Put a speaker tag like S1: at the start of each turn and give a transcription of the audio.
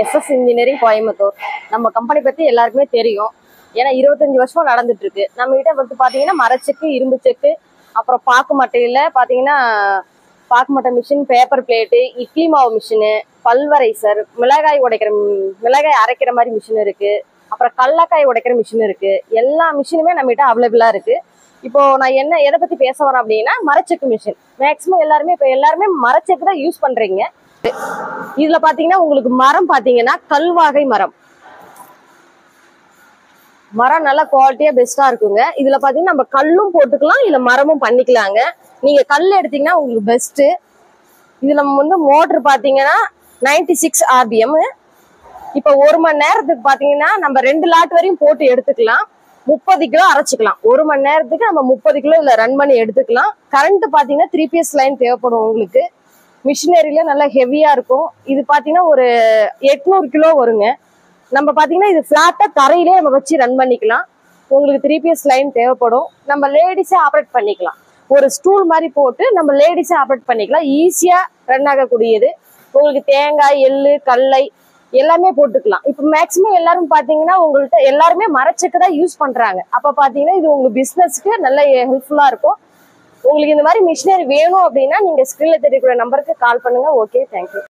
S1: SS engineering Coimbatore. நம்ம company பத்தி எல்லாருக்குமே தெரியும். ஏன்னா 25 வருஷமா நடந்துட்டு இருக்கு. நம்ம கிட்ட வந்து பாத்தீங்கன்னா மரச்செக்கு, இரும்பு செக்கு, அப்புறம் பாக்கு மட்டையில பாத்தீங்கன்னா பாக்கு மட்டை மிஷின், பேப்பர் பிளேட்டு, இட்லி மாவு மிஷினு, பல்வரைசர், மிளகாய் அரைக்கிற மாதிரி மிஷின் இருக்கு. அப்புறம் கடலக்காய் உடைக்கிற மிஷின் இருக்கு. எல்லா மிஷினுமே நம்ம கிட்ட அவைலபிளா இருக்கு. இப்போ நான் எதை பத்தி பேச வரேன் அப்படின்னா மரச்செக்கு மிஷின். மேக்சிமம் எல்லாருமே மரச்செக்கு தான் யூஸ் பண்றீங்க. இதுல பாத்தீங்கன்னா உங்களுக்கு மரம் பாத்தீங்கன்னா கல்வாகை மரம் நல்ல குவாலிட்டியா பெஸ்டா இருக்குங்க. இதுல பாத்தீங்கன்னா நம்ம கல்லும் போட்டுக்கலாம், இல்ல மரமும் பண்ணிக்கலாங்க. நீங்க கல் எடுத்தீங்கன்னா உங்களுக்கு பெஸ்ட். இதுல வந்து மோட்டர் பாத்தீங்கன்னா 96 RPM. இப்ப 1 மணி நேரத்துக்கு பாத்தீங்கன்னா நம்ம 2 லாட் வரையும் போட்டு எடுத்துக்கலாம். 30 கிலோ அரைச்சிக்கலாம். 1 மணி நேரத்துக்கு நம்ம 30 கிலோ இதுல ரன் பண்ணி எடுத்துக்கலாம். கரண்ட் பாத்தீங்கன்னா 3PS லைன் தேவைப்படும் உங்களுக்கு. மிஷினரியில நல்லா ஹெவியா இருக்கும். இது பாத்தீங்கன்னா ஒரு 800 கிலோ வருங்க. நம்ம பாத்தீங்கன்னா இது பிளாட்டா தரையிலே நம்ம வச்சு ரன் பண்ணிக்கலாம். உங்களுக்கு 3PS லைன் தேவைப்படும். நம்ம லேடிஸே ஆப்ரேட் பண்ணிக்கலாம். ஒரு ஸ்டூல் மாதிரி போட்டு நம்ம லேடிஸே ஆப்ரேட் பண்ணிக்கலாம். ஈஸியா ரன் ஆகக்கூடியது. உங்களுக்கு தேங்காய், எள்ளு, கடலை எல்லாமே போட்டுக்கலாம். இப்ப மேக்சிமம் எல்லாரும் பாத்தீங்கன்னா உங்கள்கிட்ட எல்லாருமே மரச்செக்கு தான் யூஸ் பண்றாங்க. அப்ப பாத்தீங்கன்னா இது உங்க பிசினஸ்க்கு நல்ல ஹெல்ப்ஃபுல்லா இருக்கும். உங்களுக்கு இந்த மாதிரி மிஷினரி வேணும் அப்படின்னா நீங்க ஸ்கிரீன்ல தெரியக்கூடிய நம்பருக்கு கால் பண்ணுங்க. Okay, thank you.